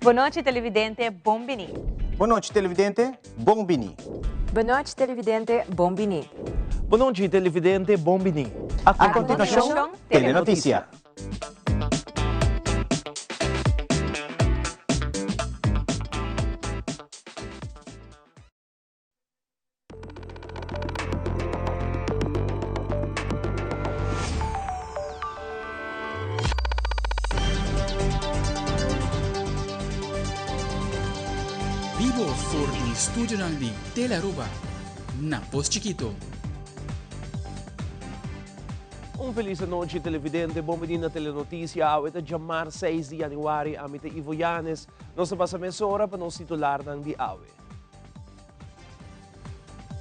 Boa noite, televidente. Bombini. Boa noite, televidente. Bombini. Boa noite, televidente. Bombini. Boa noite, televidente. Bombini. A continuação, Telenotícia. Vivo for in Studio Naldi Telaruba, na Pos Chiquito. Feliz noite, televidente. Bombini na Telenotícia. Awit Jamar 6 de Januari, amite Ivo Yanes. Nossa passa mesora para nos titular ng di awe.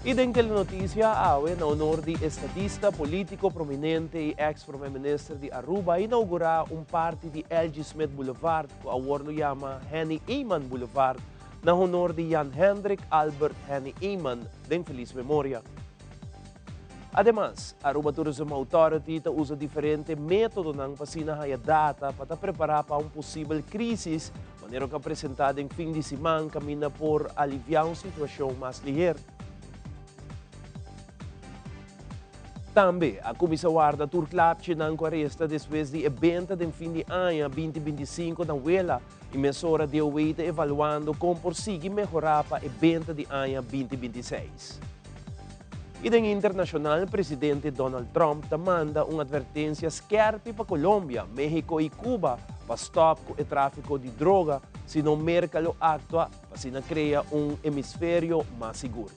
Ideng Telenotícia, awe na honor di estadista, politico prominente e ex-Prime Minister di Aruba, inaugura party di LG Smith Boulevard, ko award lo yama Henny Eyman Boulevard, na honor di Jan Hendrik Albert Henny Eyman, den feliz memoria. Además, Aruba Tourism Authority usa diferente método ng pasinahaya data para preparar para possível krisis, maneira que apresentada em fim de semana camina por aliviar uma situação mais ligeira. Também, a Comissão Guarda turclapche ng arresta depois de evento de fim de ano 2025 na Wela e mesura de oito evaluando como prosseguir melhorar para evento de ano 2026. E em internacional, o presidente Donald Trump manda uma advertência scarpe para Colômbia, México e Cuba para stop com o tráfico de droga, se não o mercado atua para se criar hemisfério mais seguro.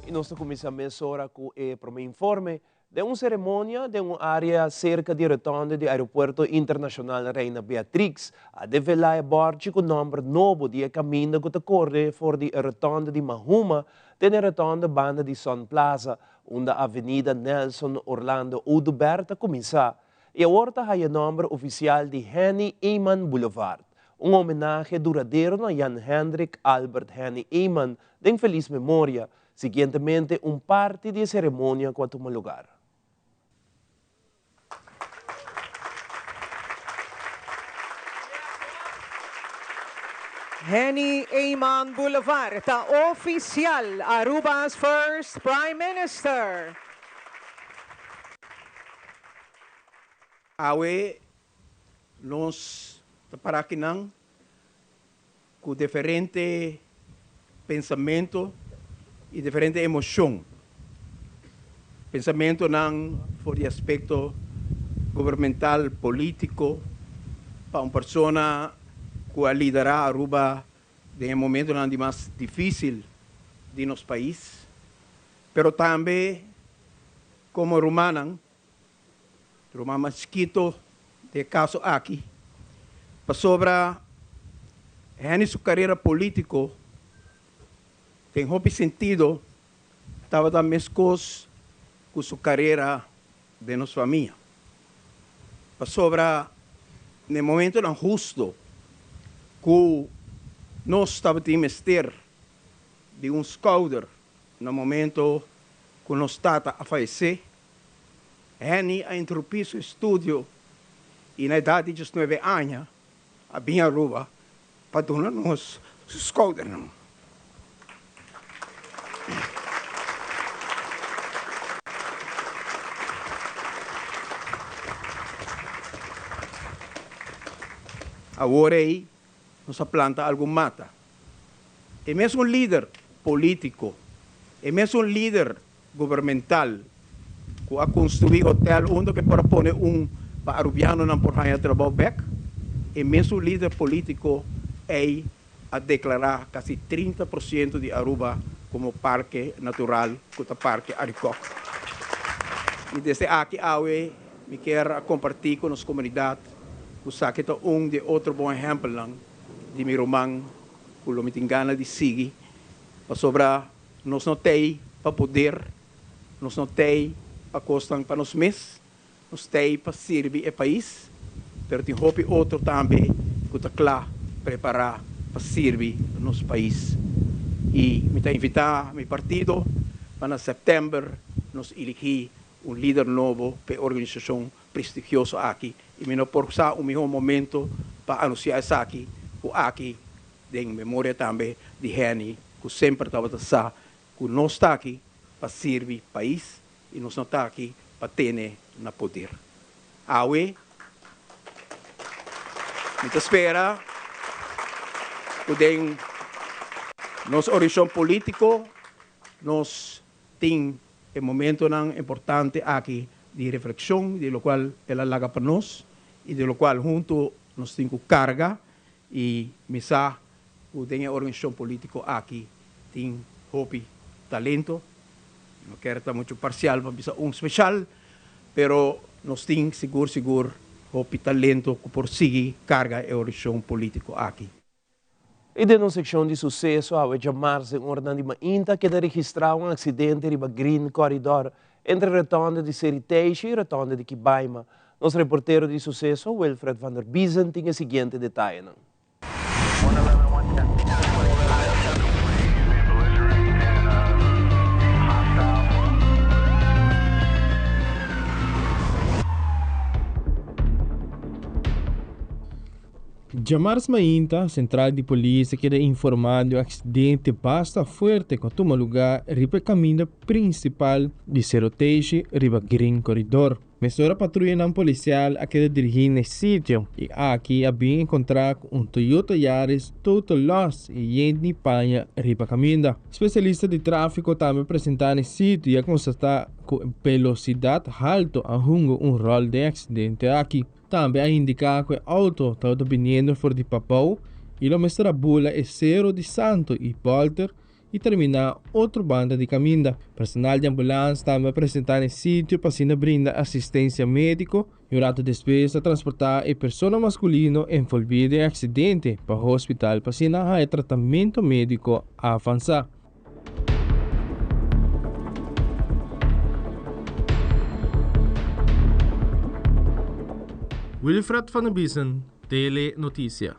E nós começamos agora com o informe de uma cerimônia de uma área cerca de retorno do Aeroporto Internacional Reina Beatrix, a develar bordo com o número novo de caminho que corre for de retorno de Mahuma, de retorno da banda de Sun Plaza, onde a Avenida Nelson Orlando Uduberta começa, e agora há o número oficial de Henny Eyman Boulevard, homenagem duradouro a Jan Hendrik Albert Henny Eyman, de feliz memória, seguintemente parte de cerimônia que toma lugar. Henny Eyman Boulevard, ta oficial Aruba's first Prime Minister. Awe nos taparakinang com diferente pensamento e diferente emoção. Pensamento não por aspecto governamental, político, para uma pessoa que liderar Aruba em um momento mais difícil de nosso país, pero também como romano mais chiquito de caso aqui, para sobre em sua carreira política tem muito sentido estava da mesma coisa com sua carreira de nossa família. Para sobre no momento não justo que nós estávamos a investir de scouter no momento que nós estávamos a falecer, Henny a interrompido seu estudo e na idade de 19 anos, a bem Aruba, para tornar-nos scouter. Agora aí, nos planta algo mata. É mesmo líder político, é mesmo líder governamental, que a construir hotel onde que para pôr para arubiano não por ganhar trabalho back, é mesmo líder político é a declarar quase 30% de Aruba como parque natural, como parque Aricoc. E desde aqui, me quero compartilhar com a comunidade, que sabe que é de outro bom exemplo de meu irmão, que me tem ganas de seguir, para sobrar, nós não temos para poder, nós não temos para custar para nós mesmos, nós temos para servir o país, mas tem outro também, que está claro, preparar para servir o nosso país. E me está invitar meu partido para setembro nos eleger un líder nuevo para organización prestigiosa aquí. Y me no por un mejor momento para anunciar eso aquí, que aquí, en memoria también de Henny, que siempre estaba que no está aquí para servir el país y no está aquí para tener el poder. Awe, me espera que nos horizonte político nos tiene el momento tan importante aquí de reflexión, de lo cual él halaga para nos y de lo cual junto nos tengo carga y misa que organización político aquí tiene hobby, talento, no quiero estar mucho parcial, para un especial, pero nos tiene seguro hobby, talento que por seguir carga e organización político aquí. E na seção de sucesso, ao chamar-se ordem de Mainta, que registrou um acidente em Green Corridor entre a rotonda de Seriteixe e a rotonda de Kibaima. Nosso reporteiro de sucesso, Wilfred van der Biesen, tem o seguinte detalhe. Jamars Mainta, central de polícia, queda informado do acidente basta forte com toma lugar riba caminho principal de Seroteixe riba Green Corridor. Mesura patrulha não policial a queda dirigir nesse sítio e aqui havia encontrado um Toyota Yaris total loss e gente panha riba caminho. Especialista de tráfego também apresentar nesse sítio e a constatar com velocidade alta a rungo rol de acidente aqui. Também a indicar que o auto estava vindo por de Papau e a mestra bula é zero de Santo e Polter e terminar outra banda de caminho. Personal de ambulância também apresentar nesse sítio para se brindar assistência médica e o rato depois a transportar a pessoa masculina envolvida em acidente para o hospital para se ter tratamento médico avançado. Wilfred van der Biesen, Tele Notícia.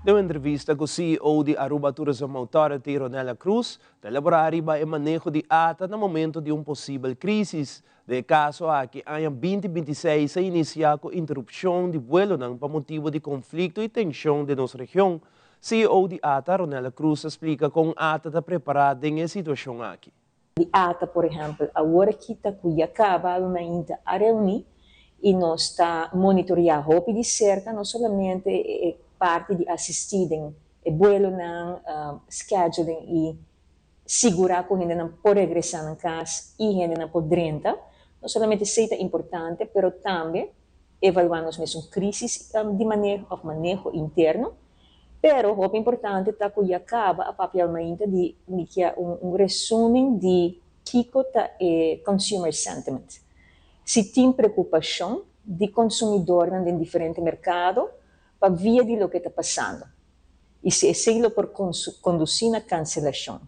Deu entrevista com o CEO de Aruba Tourism Authority, Ronela Cruz, de elaborar o manejo de ata no momento de possível crise. De caso aqui, em 2026, se iniciar com interrupção de vuelo por motivo de conflito e tensão de nossa região. CEO de ATA, Ronela Cruz, explica como a ATA está preparada em situação aqui. De ATA, por exemplo, agora que está acaba a reunir e nós está monitorear roupa de cerca, não somente parte de assistir o vuelo na scheduling e segurar que a gente não pode regressar na casa e a gente não pode renta. Não somente isso é importante, mas também evaluar as mesmas crises de manejo interno. Pero o importante é que acaba a papelmente de resumo de Kiko consumer sentiment. Se tem preocupação de consumidor em diferentes mercados para ver de lo que está passando. E se é por conduzir a cancelação.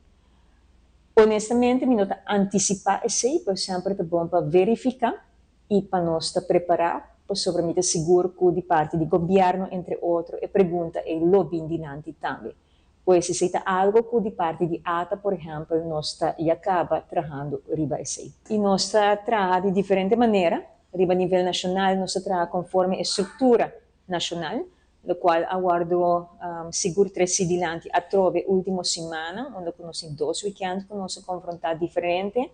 Honestamente, me nota antecipar esse, por sempre é bom para verificar e para nós estar preparar. Possivelmente seguro que de parte do governo, entre outros, e pergunta e lobby dinante também. Pois se é algo que de parte de ATA, por exemplo, nós está e acaba trabalhando riba esse. E nós está trabalhando de diferente maneira, riba nível nacional, nós está trabalhando conforme a estrutura nacional, do qual aguardo seguro 3 dilante a trove última semana, onde nós em 2 weekends nós confrontar diferente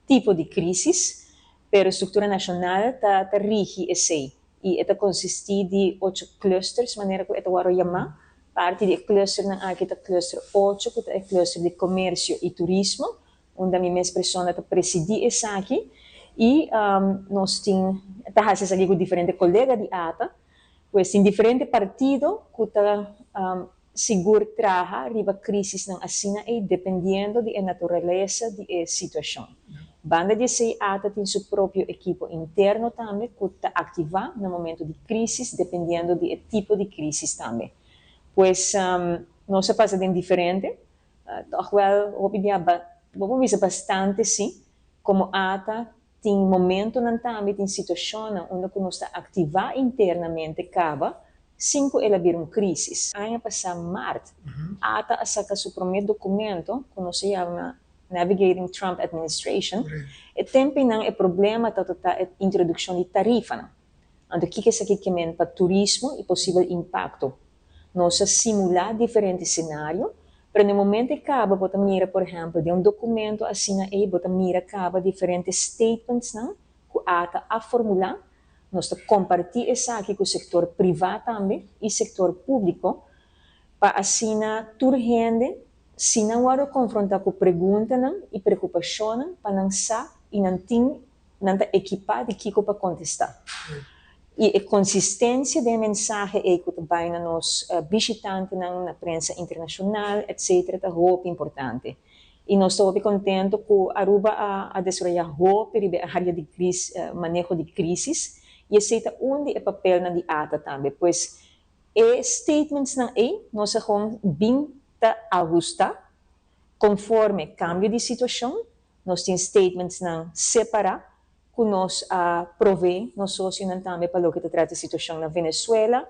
tipo de crises. Pero a estrutura nacional está rige esse e está consiste de 8 clusters, maneira que eu vou chamar. Parte do cluster na aqui está cluster 8, que é cluster de comércio e turismo, onde a minha pessoa está presidir esse aqui e nós temos está ali com diferentes colegas de ATA, pois em diferentes partidos que está seguro trabalhar riba crises na assina e dependendo da natureza da situação. Banda de ATA tem seu próprio equipo interno também, que está ativar no momento de crise, dependendo do tipo de crise também. Pois, não se passa de diferente, vamos ver bastante, sim, como ATA tem momento também, tem situação onde nós está ativar internamente, acaba, 5, ela vir crisis. Ano passado, março, ata saca seu primeiro documento, que se chama Navigating Trump Administration, e tempo não é problema da introdução de tarifa. Então, o que é que para turismo e possível impacto? Nós simular diferentes cenários, mas no momento que acaba, bota mira, por exemplo, de documento assim, aí bota mira acaba diferentes statements, não? Que a formular, nós compartilhar isso aqui com o setor privado também e setor público, para assim, turgente, se não há confrontar com perguntas e preocupações, para não saber e não ter equipado de que para contestar. E a consistência da mensagem é que também nos visitantes na prensa internacional, etc., é muito importante. E nós estamos contentes que a Aruba a desenvolver a área de crise, manejo de crises, e aceita onde é o papel de ATA também. Pois, statements nós vamos bem ajustar conforme cambio de situação. Nós temos statements separar, que nós provê, nós solucionamos também para o que trata a situação na Venezuela,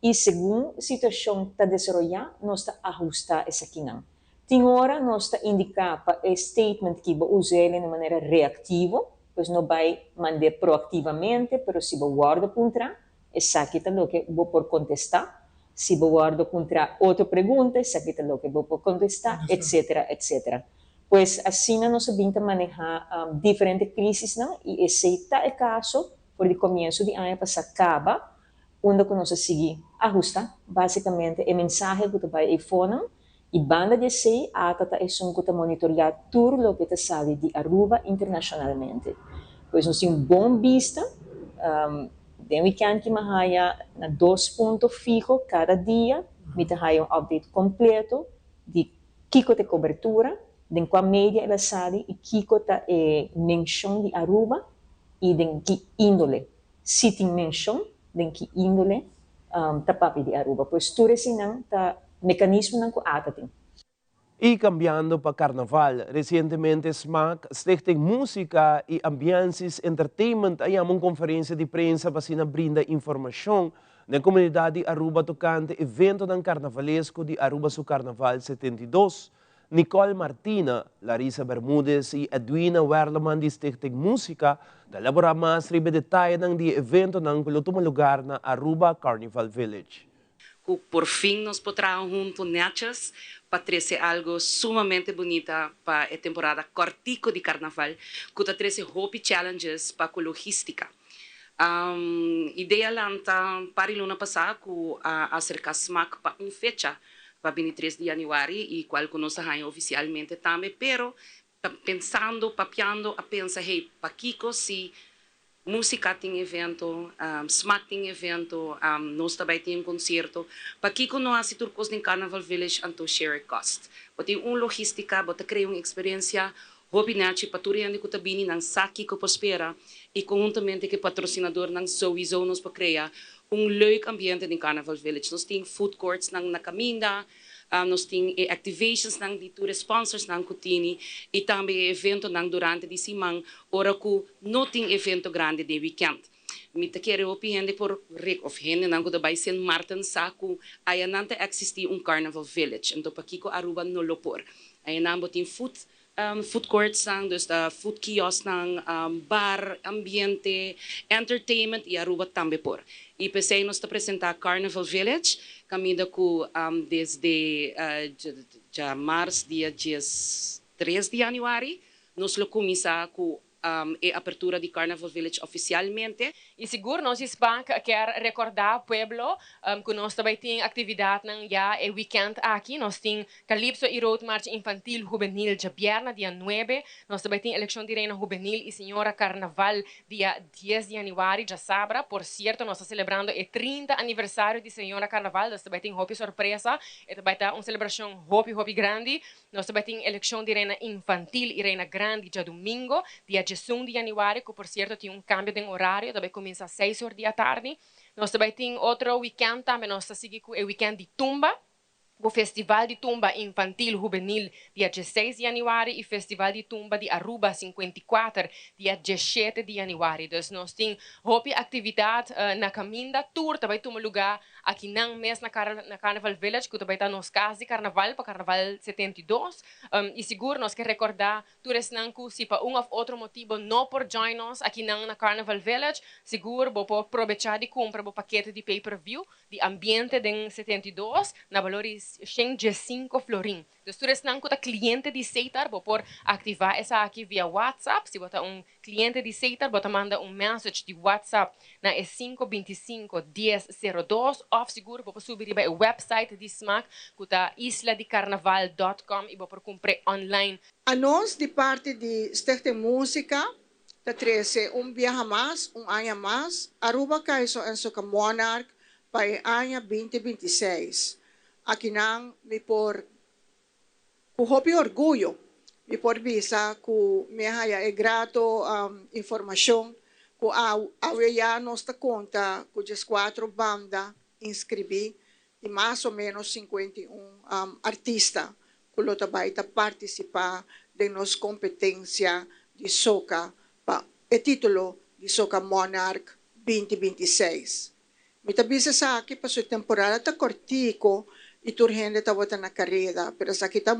e segundo a situação está desenvolvida, nós ajustar essa aqui não. Tem hora nós indicar para o statement que vai usar ele de maneira reativa, pois não vai mandar proativamente, mas se vai guardar contra, essa aqui está o que vou por contestar, se vai guardar contra outra pergunta, essa aqui está o que vou por contestar, etc., etc. Pois assim nós sabemos manejar diferentes crises, não? E esse é o caso, por o começo de ano passado, acaba, onde nós seguimos ajustar, basicamente, a mensagem que vai iPhone, e banda de sei, a tata é um que monitorear tudo o que está sabe de Aruba internacionalmente. Pois nós temos bom vista, de weekend que mahaya na 2 pontos fixos cada dia, me tem update completo de kiko de cobertura, de qual média ela sabe e kiko ta menção de Aruba e de que índole, se tem menção de que índole tapapi de Aruba. Pois tudo esse não tá mecanismo não que ata tem. Y cambiando para carnaval, recientemente SMAC, Stichting Música y Ambiences Entertainment, hay una conferencia de prensa para brinda información na comunidade de Aruba tocante evento ng carnavalesco de Aruba su Carnaval 72. Nicole Martina, Larissa Bermudez e Edwina Werleman de Stichting Música elaborar mais ribe detalhe ng di evento ng kulutong lugar na Aruba Carnival Village. Por fin nos podrán junto Nachas para trazer algo sumamente bonita para a temporada cortico de carnaval, que está trazendo hope challenges para a logística. Ideia lanta para o ano passado que acerca SMAC para fecha para 23 de janeiro e qual conosco oficialmente também, pero pensando, papiando, a pensar, hey, para Kiko se música tem evento, SMAC tem evento, nós também tem concerto, para Kiko não há turcos em Carnival Village anto share cost. Tem logística, bota criar uma experiência, Hobinachi paturian ko tabini ng Saki ko Prospera e conjuntamente que patrocinador ng Zoe nos para criar leuk ambiente in Carnival Village. Nós temos food courts ng Nakaminda, nós temos activations ng dito sponsors ng Kutini e também evento ng durante di simang ora ko noting evento grande de weekend. Mita kere opihende por Rick of Hende ng ko dabay St. Martin sa ko ayanante existi Carnival Village. Então pa Kiko Aruba no lopor. Ayanambo tin food courts ng, dus food kiosk ng bar, ambiente, entertainment e Aruba também por. E pensei nos apresentar Carnival Village, caminho ko desde março, dia 3 de janeiro, nos lo começa com a apertura de Carnival Village oficialmente. E seguro nós SBANC quer recordar o pueblo que nós também tem atividade ng e weekend aqui. Nós tem Calypso e Road March Infantil Juvenil de Bierna, dia 9. Nós também tem Eleição de Reina Juvenil e Senhora Carnaval, dia 10 de janeiro, já sabra. Por certo, nós estamos celebrando o 30 aniversário de Senhora Carnaval. Nós também tem hopi surpresa. E também tem uma celebração hopi grande. Nós também tem Eleição de Reina Infantil e Reina Grande, dia domingo, dia 1 de janeiro, que por certo tem cambio de horário, também começa às 6 horas da tarde. Nós também temos outro weekend, também nós seguimos com o weekend de Tumba, o Festival de Tumba Infantil Juvenil, dia 16 de januário, e Festival de Tumba de Aruba 54, dia 17 de januário. Dus nós temos hopi atividade na Caminda Tour, também toma lugar aqui não mês na Carnaval Village, que também está nos casos de Carnaval, para Carnaval 72. E seguro nós queremos recordar, todos não que se para ou outro motivo não por join nós aqui não na Carnaval Village, seguro vou aproveitar de comprar o paquete de pay-per-view de ambiente de 72 na valores 105 florin. Dus todos não que cliente de Seitar, vou por ativar essa aqui via WhatsApp. Se você cliente de Seitar, você manda message de WhatsApp na 525-1002 ou seguro vou subir para o website de SMAC, que é isladecarnaval.com e vou por comprar online. A nós, de parte de Stichting Música, te trece viaje mais, ano mais, Aruba Kaiso en Soca Monarch para o ano 2026. Aqui não me por hopi orgulho, me por visa que me haya é grato informação que a nos da conta que as 4 bandas inscrevi e mais ou menos 51 artistas que lo vai participar de nos competência de soca para o título de Soca Monarch 2026. Me tabisa sa aqui para sua temporada tá cortico e turgente tá bota na carreira, pero sa aqui tá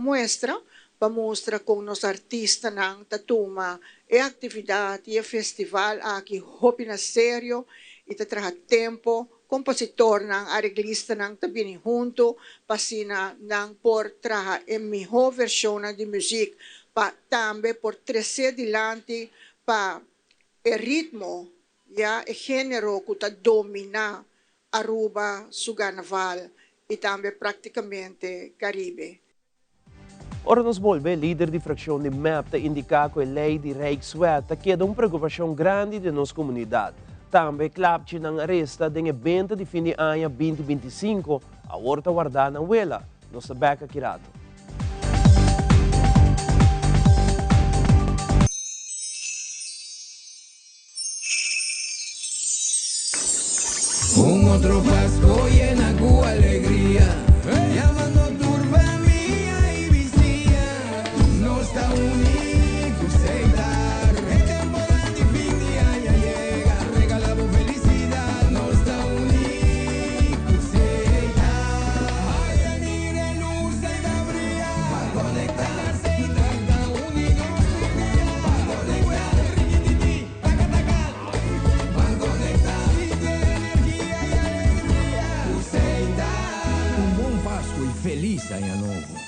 para mostrar com nos artistas nang tatuma e atividade e festival aqui hopi na sério e tá traha tempo compositor nang arreglista nang tabini junto pasina nang por traha em melhor versão de música pa também por trazer dilante pa o ritmo ya e gênero que tá domina Aruba, su Carnaval e também praticamente Caribe. Ora nos volve, líder de fração de MAP, indicar que a lei de Rijkswet queda uma preocupação grande de nossa comunidade. Também, clapte não arresta de evento de fim de ano 2025, a horta guardada na Uela, nossa beca Kirato. Otro Pascua llena con alegría, llamando turba mía y vicia, no está único aceitar, el temporada de fin de año llega, regalamos felicidad, no está único aceitar, ay, mire luz y da brilla, para conectar aceitar, está único aceitar, para conectar, riquititi, taca taca, para conectar. Feliz Año Novo.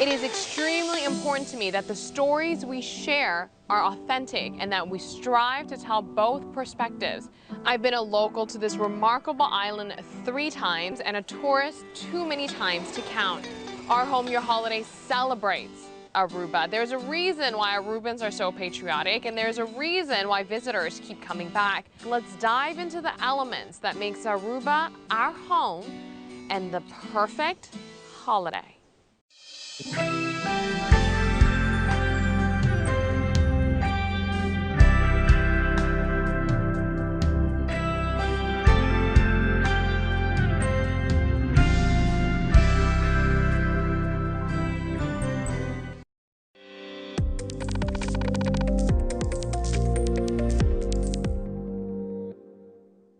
It is extremely important to me that the stories we share are authentic and that we strive to tell both perspectives. I've been a local to this remarkable island 3 times and a tourist too many times to count. Our Home Your Holiday celebrates Aruba. There's a reason why Arubans are so patriotic, and there's a reason why visitors keep coming back. Let's dive into the elements that makes Aruba our home and the perfect holiday.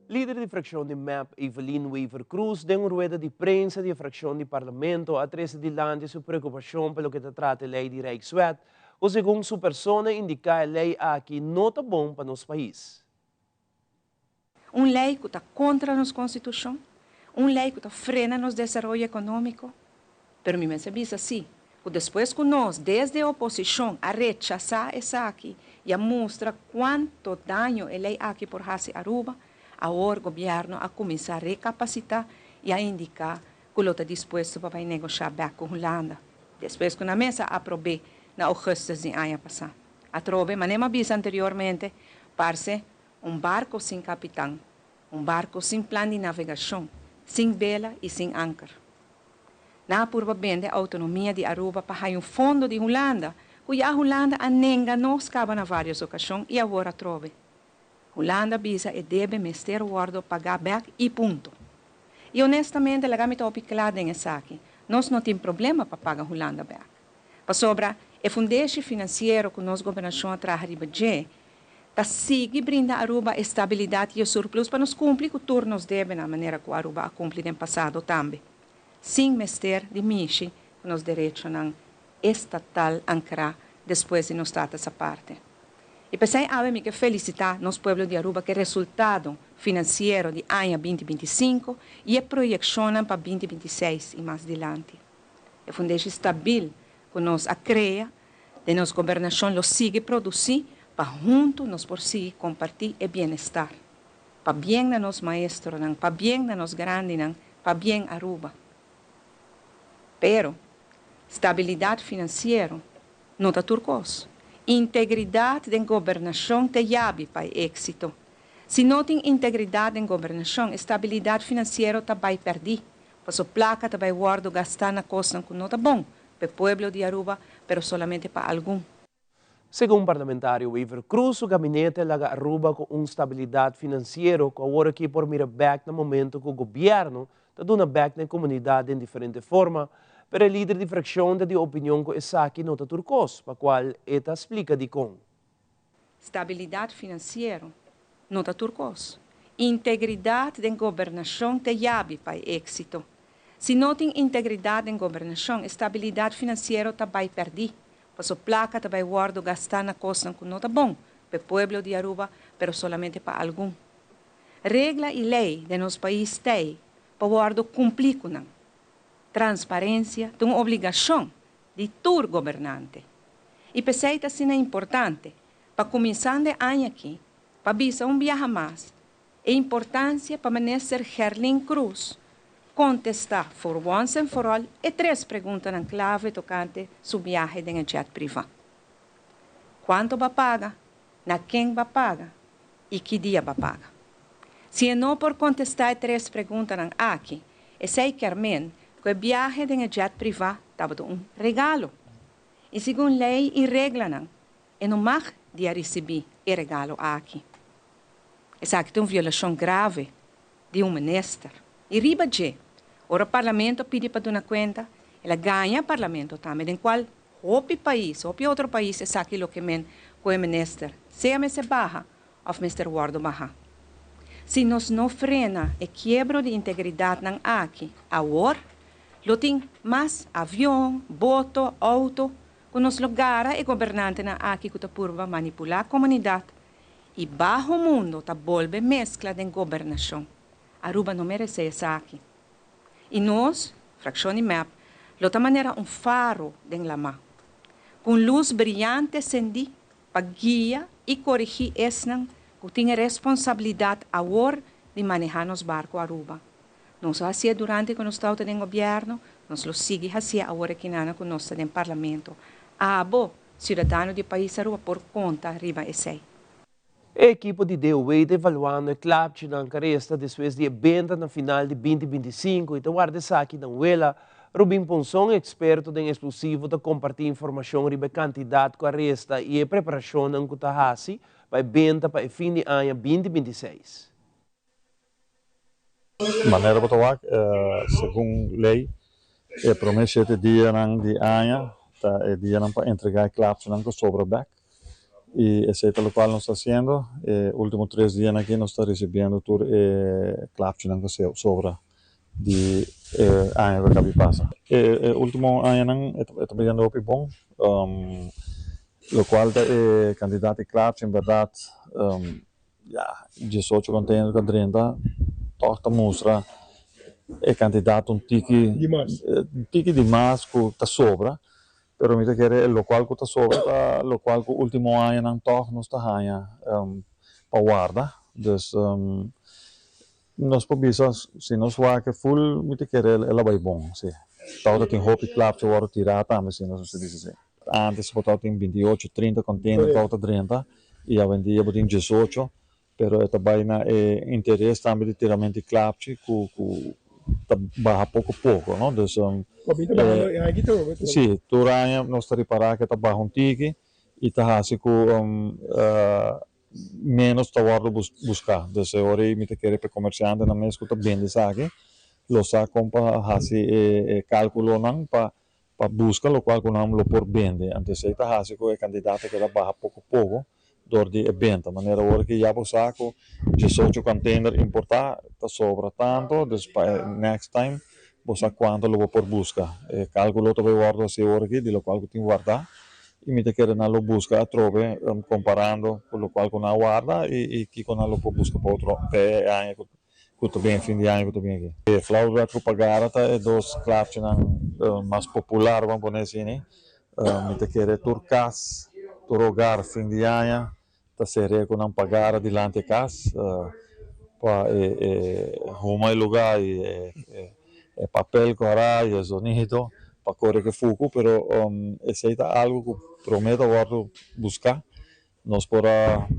Líder de fração de MAP, Evelyn Weaver Cruz, deu uma rueda de prensa de fração de parlamento a trazer adiante sua preocupação pelo que trata a lei de Rijkswet, ou segundo sua persona indicar a lei aqui não está bom para nosso país. Lei que está contra a nossa Constituição, lei que está frena nosso desenvolvimento econômico. Mas me pensa assim, que depois que nós, desde a oposição, a rechazar essa aqui e a mostrar quanto dano a lei aqui por fazer Aruba, Agora o governo a começar a recapacitar e a indicar que ele está disposto para negociar back com a Holanda. Depois que na mesa aprovei na agosto de ano passado. Atrove, mas nem avisa anteriormente, parece barco sem capitão, barco sem plano de navegação, sem vela e sem ancar. Na provavelmente a autonomia de Aruba para fundo de Holanda, cuja Holanda anenga nos cava na várias ocasiões e agora trove. Holanda visa e deve mester o guardo pagar back e ponto. E honestamente, a gama está opiclada em essa aqui. Nós não temos problema para pagar Holanda back. Para sobra, o fundeixe financeiro que nós governação traz de budget, está sigue brinda Aruba estabilidade e o surplus para nos cumprir com o turno nos deve na maneira que Aruba a cumprir no passado também. Sem mester de michi com os direitos não estatal ancrar depois de nos tratar essa parte. E pensei, me que felicitar nos pueblos de Aruba que resultado financeiro de ano 2025 e projecionam para 2026 e mais adiante. É fundeixe estabil que nos cria, de nos governação lo sigue produzir para junto nos por si compartir e bem-estar. Para bem de nos maestros, para bem de nos grandes, para bem Aruba. Pero, estabilidade financeira não está turcos. Integridade de governação te chave para êxito. Se não tem integridade em governação, estabilidade financeira está vai perder. Para sua placa está vai guardar gastar na coisa que não está bom para o povo de Aruba, pero solamente para algum. Segundo o parlamentário Weaver Cruz, o gabinete laga Aruba com estabilidade financeira, que agora aqui por mira back no momento que o governo está dando back na comunidade em diferente forma, pero o líder de fração de opinião que essa aqui não está turcos, para qual eta explica de com. Estabilidade financeira não está turcos. Integridade de governação te chave para êxito. Se não tem integridade em governação, estabilidade financeira está vai perder. Para sua placa está vai guardar gastar na coisa que não está bom para o povo de Aruba, pero solamente para algum. Regra e lei de nosso país tem para guardar cumprir com não. Transparência é uma obrigação de todo governante. E pensei que é importante para começar de ano aqui, para avisar viaje mais, a importância para manecer Gerlin Cruz contestar for once and for all e 3 perguntas na clave tocante seu viagem de jet privado. Quanto vai pagar? Na quem vai pagar? E que dia vai pagar? Se não por contestar 3 perguntas aqui, é sei que o viagem de jet privado estava regalo. E segundo lei e regra, não mag de receber o regalo aqui. Essa aqui é uma violação grave de ministro. E riba ora o parlamento pede para dar conta, ela ganha o parlamento também, em qual outro país é aquilo que o ministro, seja me se barra, ou Mr. Wardo barra. Se nós não frena e quebra de integridade aqui, agora, lo tem mais avião, boto, auto, que nos lugares e governante aqui que purva manipular a comunidade e bajo mundo está volve mescla de governação. Aruba não merece essa aqui. E nós, fração e MAP, de maneira faro de lama, com luz brilhante acendi para guiar e corrigir esses que têm responsabilidade agora de manejar nos barcos Aruba. Nós fazia durante que nós estávamos no governo, nós lo sigue fazia agora que nós estamos no parlamento. Cidadão do país Aruba por conta riba esse. A equipe de DOE está evaluando o clube de Nancaresta depois de evento na final de 2025 e está guardando aqui na Uela. Rubin Ponson, experto em explosivo, está compartilhando informação sobre o candidato que arresta e a preparação em Kutahasi para o evento para o fim de ano 2026. De maneira para segundo lei, é promessa de dia de ano, é dia para entregar o clube que sobra back. Y ese es lo cual nos está haciendo. Últimos 3 días aquí nos está recibiendo todo el club que se sobra de año que pasa. Último año está pidiendo opinión, lo cual el candidato de club en verdad 18 contentos con 30 toda muestra el candidato un tiki de más que está sobra. Pero me quer lo qual que está sobre, lo qual que último ano não toca nos está para guarda. Dus Nós pobisas, se nós que full, me te querer, ela vai bom, sim. Tauta tem hopi clap, se agora tirar também, se nós se diz assim. Antes, tauta tem 28, 30 container, tauta 30, e a vendia tem 18, pero esta vaina é interesse também de tirar mente clap, que barra pouco, não? Então, sim, turanya, nós está reparar que está barra tiki, e está assim com menos tawar buscar. Desse hora me te querer para comerciante na mesa que tá vende saque, lo saco para fazer cálculo não para buscar lo qual não lo por vende. Antes aí tá assim com o candidato que dá barra pouco dor de evento, maneira hora que já o saco 18 container importar tá sobra tanto, depois next time você quanto lo por buscar. Cálculo também guardo assim hora que de lo qual que tem guardar. E me te querer lo busca a trove comparando con lo qual con la guarda e chi con lo busca per otro per anni tutto bene fin di anni tutto bene che flower que pagara é dos clubs mais popular vamos poner assim né me te querer turcas turogar fin di anni ta seria con não pagar dilante cas pa homa il lugar e papel cora e sonido para correr que fuco, pero esse é algo que prometo agora buscar. Nós para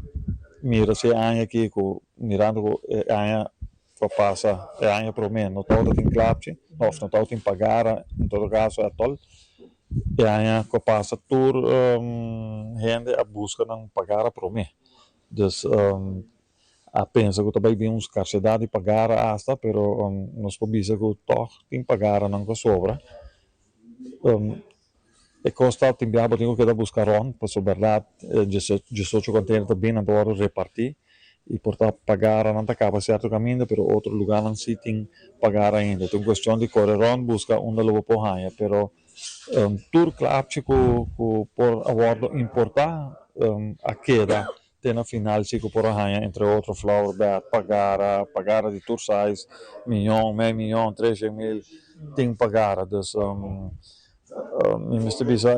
mirar esse ano aqui, mirando o ano que passa, o ano prometo, não todo tem clapte, não todo tem pagar, em todo caso é tol. O ano que passa, tour gente a busca não pagar a prometo. Então, a pensa que também tem uns carcedade de pagar hasta, pero nós podemos dizer que toch tem pagar não que sobra. E costa timbiabo tenho que buscar para verdade 18 containers também não dá repartir e portar pagar não acaba certo caminho, pero outro lugar não se tem pagar ainda. Então questão de correr busca onde lo por hanha, pero tur clap chico por aguardo importar a queda tem na final chico por hanha entre outro flower bed pagar de tour size milhão, meio milhão, 3 mil tem pagar, então Mr. Bisa,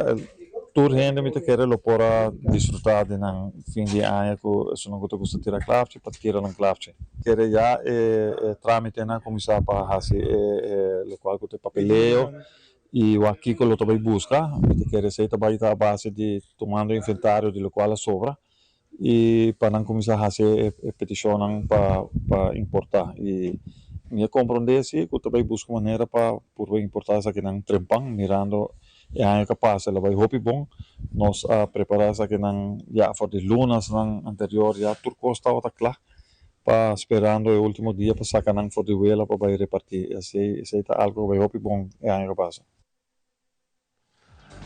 tour gente me te querer lo para desfrutar de na fim de ano que se não gosta de tirar clapte, para tirar um clapte. Querer já tramite na começar para fazer lo qual que te papeleo e o aqui que lo também busca, me te querer ser também a base de tomando inventário de lo qual sobra e para não começar a fazer petição para importar e me compreender se que também busco maneira para por importar essa aqui não trempang mirando e aí capaz ela vai hopi bom nós a preparar essa aqui não já for de lunas não anterior já turco estava tá claro para esperando o último dia para sacar não for de vela para vai repartir assim tá algo vai hopi bom e aí capaz.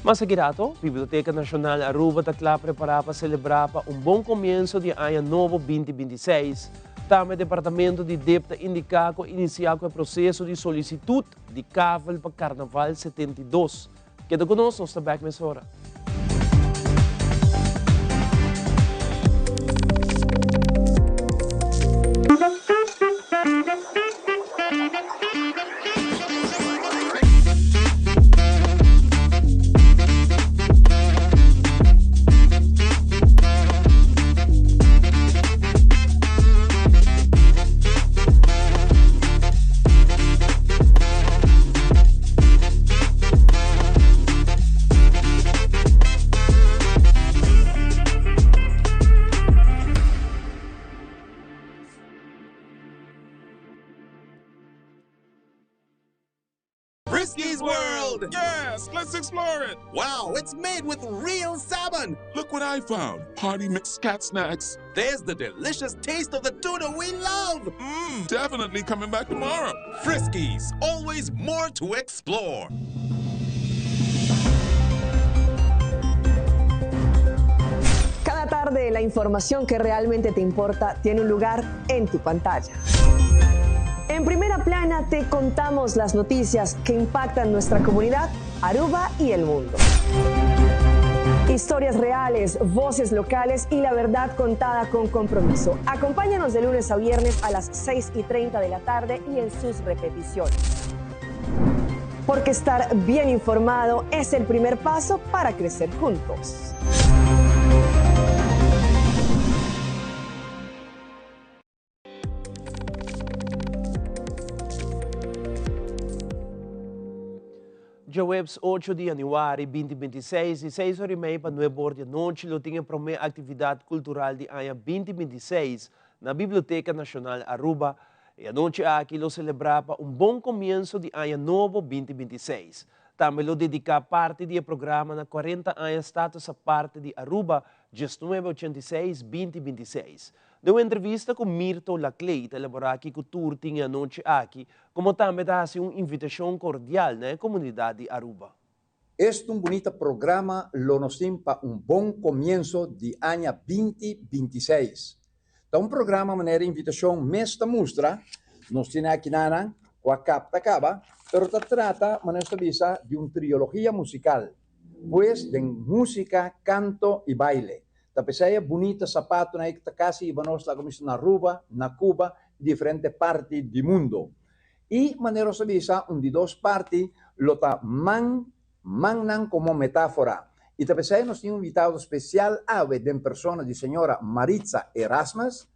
Mas aqui dato, Biblioteca Nacional Aruba está preparada para celebrar bom começo de ano novo 2026. Também o Departamento de Débita indica que iniciar o processo de solicitude de CAVEL para Carnaval 72. Queda conosco, nós estamos nessa hora. Frisky's World! Yes, let's explore it! Wow, it's made with real salmon! Look what I found! Party mixed cat snacks. There's the delicious taste of the tuna we love! Definitely coming back tomorrow. Frisky's, always more to explore. Cada tarde la información que realmente te importa tiene un lugar en tu pantalla. En Primera Plana te contamos las noticias que impactan nuestra comunidad, Aruba y el mundo. Historias reales, voces locales y la verdad contada con compromiso. Acompáñanos de lunes a viernes a las 6:30 de la tarde y en sus repeticiones. Porque estar bien informado es el primer paso para crecer juntos. Jueves 8 de januari 2026, e 6h30 para 9h da noite, lo tinha para uma atividade cultural de ano 2026 na Biblioteca Nacional Aruba. E a noite aqui lo celebrava bom começo de ano novo 2026. Também lo dedica parte do programa na 40 anos status a parte de Aruba, 1986-2026. De uma entrevista com Mirto Lacley, elaborar aqui com o tour tinha noite aqui, como também dá uma invitação cordial na comunidade de Aruba. Este bonito programa lo nos tem para bom começo de ano 2026. Então, programa maneira invitação mesta mostra, nos tem aqui na com a capta caba, pero trata maneira visa de trilogia musical, pues de música, canto e baile. Tapesaya bonita sapato na ikta kasi ibanos la comisión na Aruba, na Cuba, diferentes partes do mundo. E maneira visa de dos partes lota mannan como metáfora. E tapesaya nos tem invitado especial ave de persona de senhora Maritza Erasmus,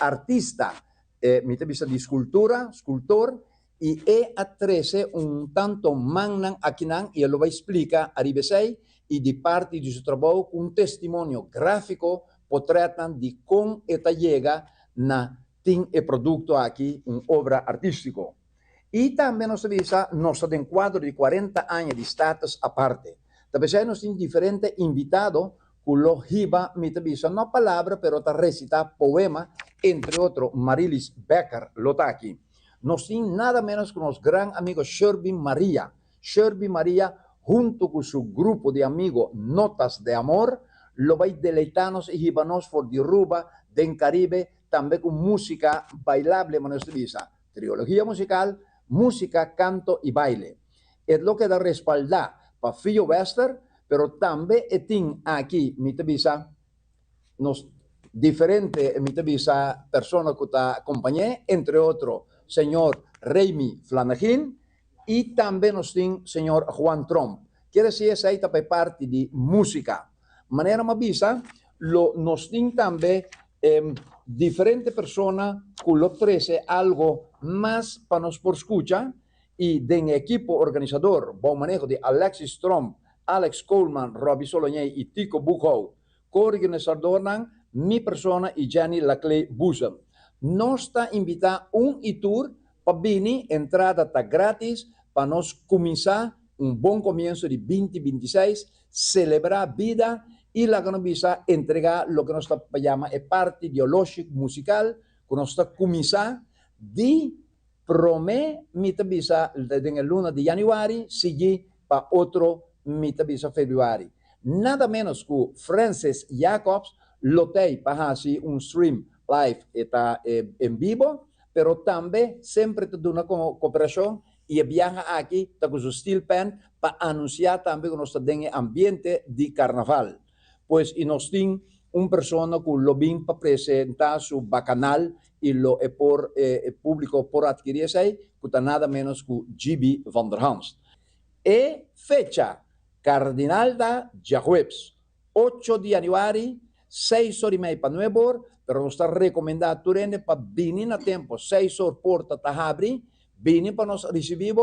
artista, visa de escultor, e a 13 tanto mannan aquinan e lo vai explica a ribesei e de parte de seu trabalho com testemunho gráfico portretam de como esta chega na tem e produto aqui obra artístico. E também nos avisa nosso enquadro de 40 anos de status aparte. Também nós temos diferentes invitados que lo hiba me avisa não palavra, pero ta recita poema, entre outros Marilis Becker lo tá aqui. Nós temos nada menos que nosso grande amigo Sherby Maria. Sherby Maria junto con su grupo de amigos Notas de Amor, lo va a deleitarnos y llevarnos por de Aruba, del Caribe, también con música bailable, visa, trilogía musical, música, canto y baile. Es lo que da respaldar para Filho Wester, pero también tiene aquí, visa, nos diferentes, visa, personas que te acompañé, entre otros, señor Raimi Flanagan, y también nos tiene señor Juan Trump. Quiere decir, esa es parte de música. Manera más visa, nos tiene también diferentes personas que lo trece algo más para nos por escucha y del equipo organizador, buen manejo de Alexis Trump, Alex Coleman, Robbie Soloñé y Tico Buchau, co-organizador mi persona y Jenny Lacley Busam. Nos está invitado tour para venir, entrada está gratis, para nos comenzar bom comienzo de 2026, celebrar vida y la que nos visa entregar lo que nos llama parte ideológica musical, que nos está comenzando de promé mitad visa en el luna de januari, sigue para otro mitad visa februari. Nada menos que Francis Jacobs lo te para hacer stream live está en vivo, pero también siempre te da una cooperación y viaja aquí con su steel pen para anunciar también que nos está en ambiente de carnaval. Pues y nos tiene una persona que lo viene para presentar su bacanal y lo es por público por adquirir ahí, que está nada menos que GB van der Hans. E fecha cardinal da jueves, 8 de januari, 6h30 para 9h, pero nos está recomendado para venir a tiempo, 6h porta está abrir, venir para nos recibir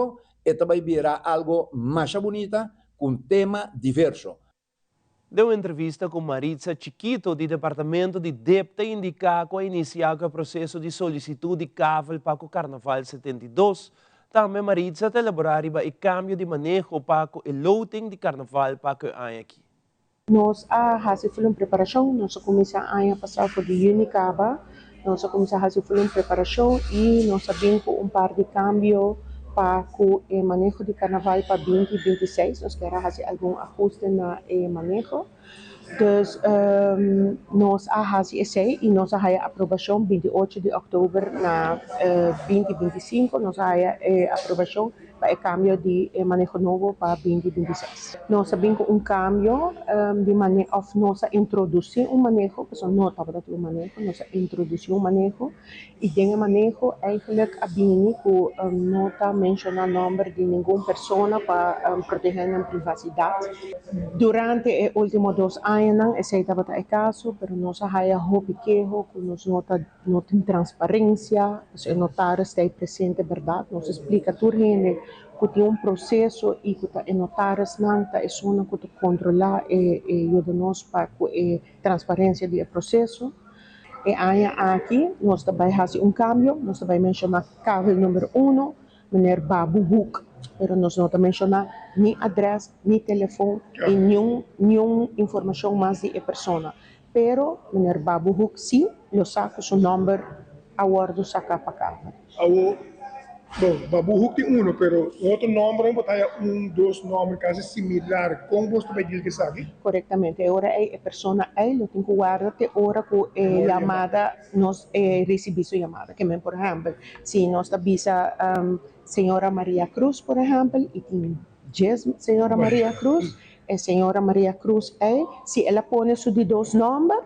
y también verá algo más bonita con tema diverso. De uma entrevista com Maritza Chiquito, do Departamento de DEPTA, indica que iniciar o processo de solicitude de CAVL para o Carnaval 72. Também Maritza elaborar o câmbio de manejo para o loading de Carnaval para o ano aqui. Nós fazemos preparação, nós começamos a passar por de Unicaba, nós começamos a fazer preparação e nós sabemos par de câmbio para o manejo de carnaval para 2026, nós queremos fazer algum ajuste no manejo. Então, nós fazemos isso e nós temos a aprovação 28 de outubro na 2025, nós temos a aprovação para o câmbio de manejo novo para 2026. Nós sabemos que câmbio de manejo, nós introduzir manejo, porque não estava o manejo, nós introduzir manejo e desse manejo, eigenlijk, a Bini, que não está mencionando o nome de nenhuma pessoa para proteger a privacidade. Durante os últimos 2 anos, esse estava o caso, mas nós temos queijo, que nós não temos transparência, os notários estão presentes, verdade, nós explica tudo que tem processo e que está notaras não tá é uma que controlar ajuda nós para transparência do processo. E aqui nós também fazemos cambio, nós também mencionar cabo número 1, meneer Babu Hoek, pero nós não mencionar nem adresse, nem telefone e nenhuma informação mais de pessoa. Pero meneer Babu Hoek sim, eu saco seu número a guardo sacar para cá. Bom, Babu Hoek tem pero outro nome botar dois nomes quase similar. Como você vai dizer que sabe? Corretamente. Agora a pessoa eu tenho que guardar até hora que chamada nós recebemos a chamada. Que por exemplo, se nós avisa senhora Maria Cruz, por exemplo, e tem 10 senhora Maria Cruz, a senhora Maria Cruz se ela põe os dois nomes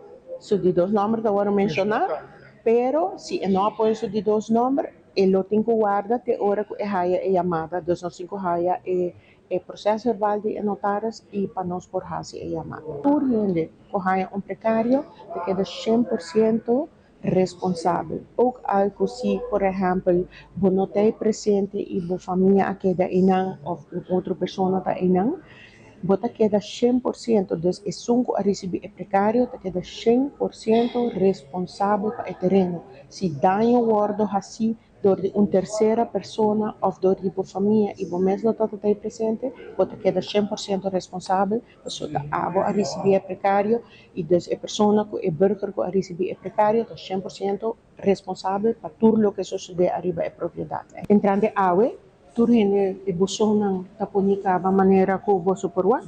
da hora mencionar, pero se não põe os dois nomes ele tem que guardar até hora que é chamada, dos nós cinco é processo verbal de notários e para nós por fazer a chamada. Por gente que precário, te queda 100% responsável. Ook algo se, por exemplo, você não está presente e a família queda inang ou outra pessoa está inang, você queda 100%, então é sunco a receber precário, te queda 100% responsável para o terreno. Se danho guardo assim, door uma terceira pessoa ou door a família e você mesmo está presente, você queda 100% responsável, você está a receber precário e a pessoa que é burger que a receber precário está 100% responsável para tudo o que sucede arriba da propriedade. Entrando awe, tudo é busão não taponica da maneira que você porua,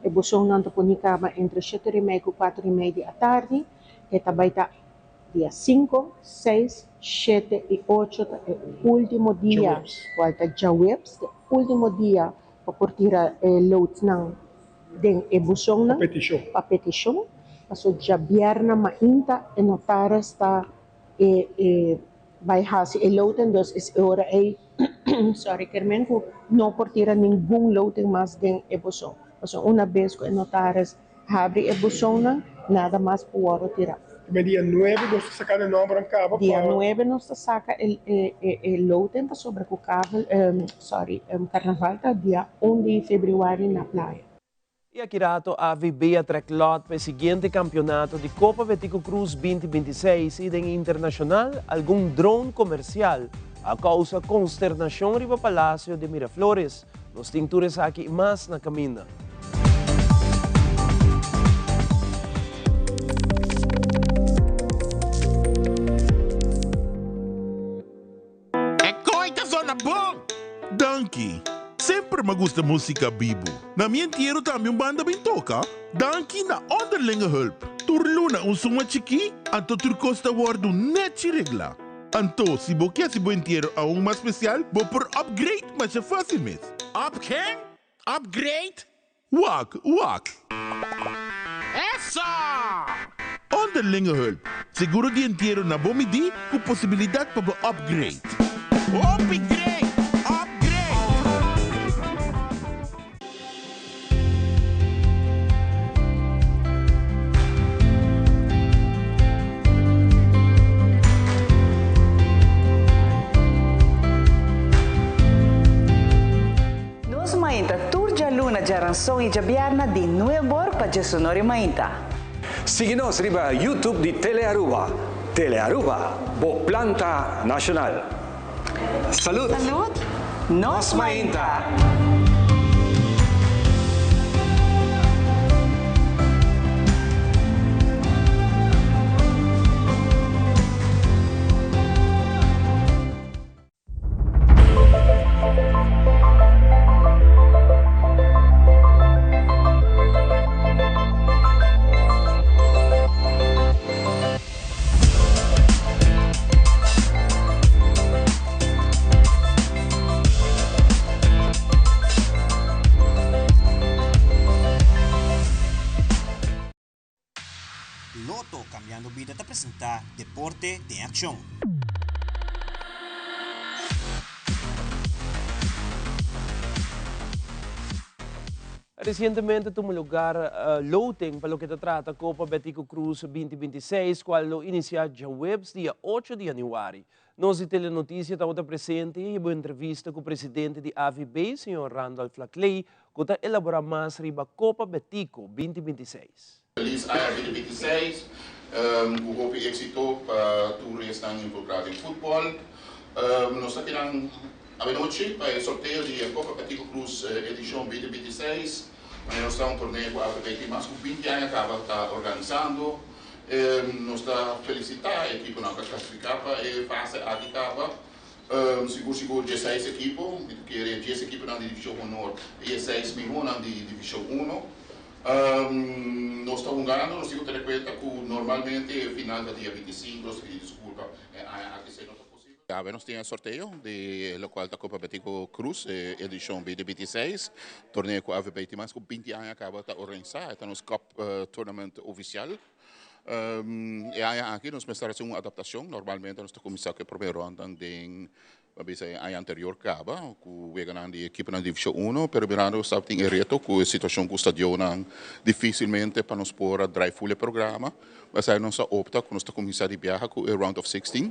é busão não taponica entre 7h30 e 4h30 da tarde, que também está dia 5, 6, 7 e 8 é o último dia, falta já webs, o último dia para tirar loads não den busão não para petição, passo já vierna mainta e notar está vai fazer load então é hora sorry, Carmen, não por tirar nenhum load mais den busão, passo uma vez que notares abre busão não nada mais por tirar. Dia 9 nós sacamos o nome em cabo. Dia 9 nós saca o lote sobre o cabo, carnaval tá dia 1 de fevereiro na praia. E aqui rato a VB atraclot para o seguinte campeonato de Copa Betico Cruz 2026 e em internacional algum drone comercial a causa consternação riba Palácio de Miraflores. Nos tintures aqui mais na caminha. Bom! Danke! Sempre me gusta música bibo. Na minha inteiro também banda bem toca. Danke na onderlinge hulp. Turluna suma chiqui, anto turcosta wardu net regla. Anto, se bo quer se bo inteiro a mais especial, bo por upgrade, mas é fácil mesmo. Up quem? Upgrade? Wak. Essa! Onderlinge hulp. Seguro de inteiro na bomidi, com possibilidade para upgrade. Upgrade! Nos mainta turja luna jaranção e jabiarna de nuevor para Jesunori mainta. Siga-nos riba YouTube de Telearuba. Telearuba, bo planta nacional. Salud! Salud! Nos mainta! Loto Cambiando Vida te presenta Deporte de Acción. Recientemente tuvo lugar loting para lo que se trata Copa Betico Cruz 2026, cual lo inicia ya webs día 8 de januário. Nos telenotícia está presente e uma entrevista com o presidente de AVB, senhor Randall Flackley, que está elaborar mais sobre a Copa Betico 2026. Feliz año 2026, com hoop êxito para todos que estão involucrados em futebol. Nós estamos aqui a noite para o sorteio da Copa Betico Cruz edição 2026. Nós estamos um torneio com a AVB, mas com 20 anos acaba está organizando. Nós estamos felicitar a equipe que classificar para a fase aqui acaba. Seguro 16 equipos, que é 10 equipes na divisão honor e 6 milhões na divisão 1. Nós estamos ganhando, nós temos que ter conta que normalmente no final do dia 25, nós pedimos desculpa, aqui se não é possível. Nós temos sorteio do qual da Copa Betico Cruz, edição 2026, torneio com a AVB, mas com 20 anos acaba de organizar, então nos Cup Tournament oficial. E aqui nós começamos uma adaptação, normalmente nós começamos a primeira ronda em a anterior acaba, com a equipe na divisão 1, pero mirando sabe tem reto com a situação com o estádio dificilmente para nós pôr a drive full programa, mas aí nós opta com nós começar a viajar com o round of 16,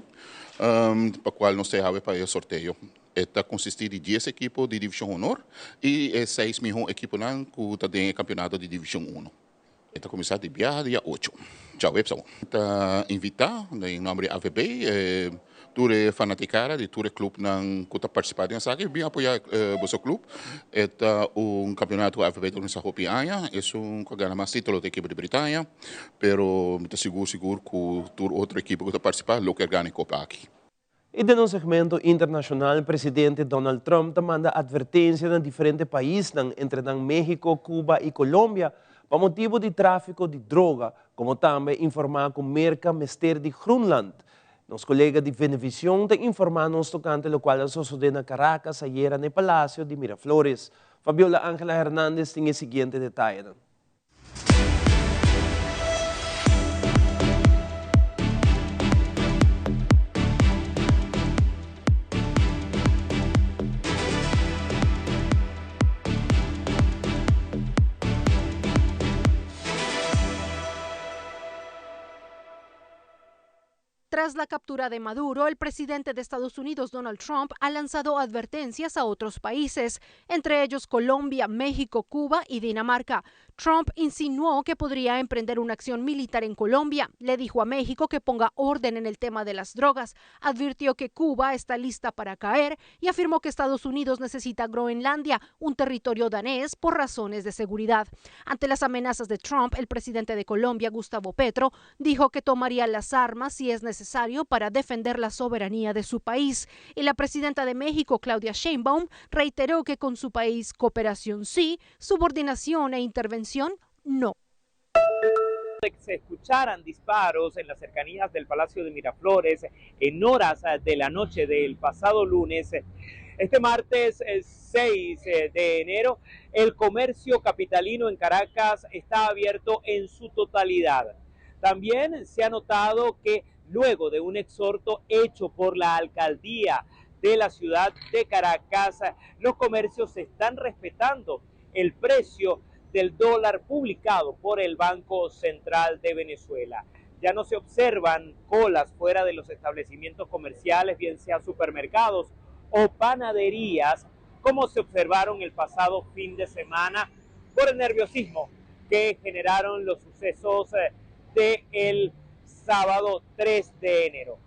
para qual nós temos para o sorteio. Está consiste de 10 equipos de divisão honor e 6 milhões equipos que tem o campeonato de divisão 1. Está começar a viajar dia 8. Já website. Está invitar em nome de AVB, ture fanaticada de ture clube que está participando nessa aqui, bem apoiar o seu clube. Está campeonato AVB de nossa Hopianha, é ganha mais título da equipe de Britânia, pero estou seguro que outra equipe que está participando, lo que ganha Copa aqui. E de um segmento internacional, o presidente Donald Trump manda advertência em diferentes países, entre México, Cuba e Colômbia, para motivo de tráfico de droga, como também informar com merca mester de Groenland. Nos colegas de Venevisión te informan tocante lo cual sucedió en Caracas ayer en el Palacio de Miraflores. Fabiola Ángela Hernández tiene el siguiente detalle. Tras la captura de Maduro, el presidente de Estados Unidos, Donald Trump, ha lanzado advertencias a otros países, entre ellos Colombia, México, Cuba y Dinamarca. Trump insinuó que podría emprender una acción militar en Colombia, le dijo a México que ponga orden en el tema de las drogas, advirtió que Cuba está lista para caer y afirmó que Estados Unidos necesita Groenlandia, un territorio danés, por razones de seguridad. Ante las amenazas de Trump, el presidente de Colombia, Gustavo Petro, dijo que tomaría las armas si es necesario para defender la soberanía de su país. Y la presidenta de México, Claudia Sheinbaum, reiteró que con su país cooperación sí, subordinación e intervención no. Se escucharan disparos en las cercanías del Palacio de Miraflores en horas de la noche del pasado lunes. Este martes 6 de enero, el comercio capitalino en Caracas está abierto en su totalidad. También se ha notado que luego de un exhorto hecho por la alcaldía de la ciudad de Caracas, los comercios están respetando el precio del dólar publicado por el Banco Central de Venezuela. Ya no se observan colas fuera de los establecimientos comerciales, bien sea supermercados o panaderías, como se observaron el pasado fin de semana por el nerviosismo que generaron los sucesos del sábado 3 de enero.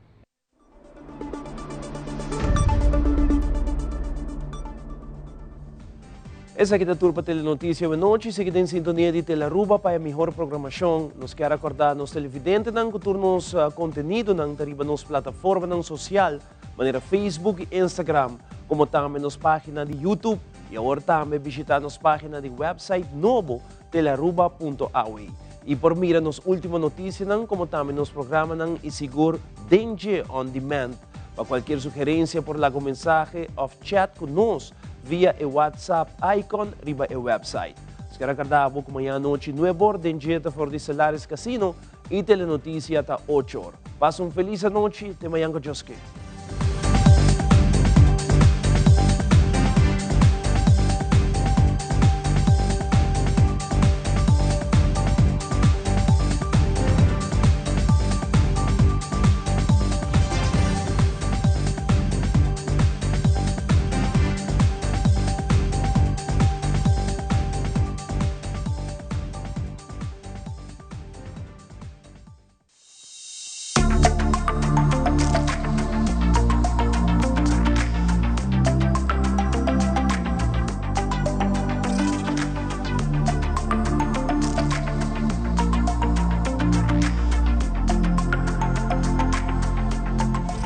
Essa aqui é a turma Telenotícia de noite, seguida em sintonia de Telearuba para a melhor programação. Nos quer acordar nos televidentes que turnos conteúdo na nos plataforma social, maneira Facebook e Instagram, como também nos página de YouTube e agora também visitar nos página de website novo telearuba.aue. E por mira nos últimas notícias, como também nos programas e seguro Danger on Demand. Para qualquer sugerência por lá com mensagem ou chat conosco via o WhatsApp icon riba o website. Se quer acordar com amanhã à noite, 9 horas de dieta for de Celares Casino e Telenotícia até 8 horas. Passa uma feliz noite, até amanhã com Deus quer.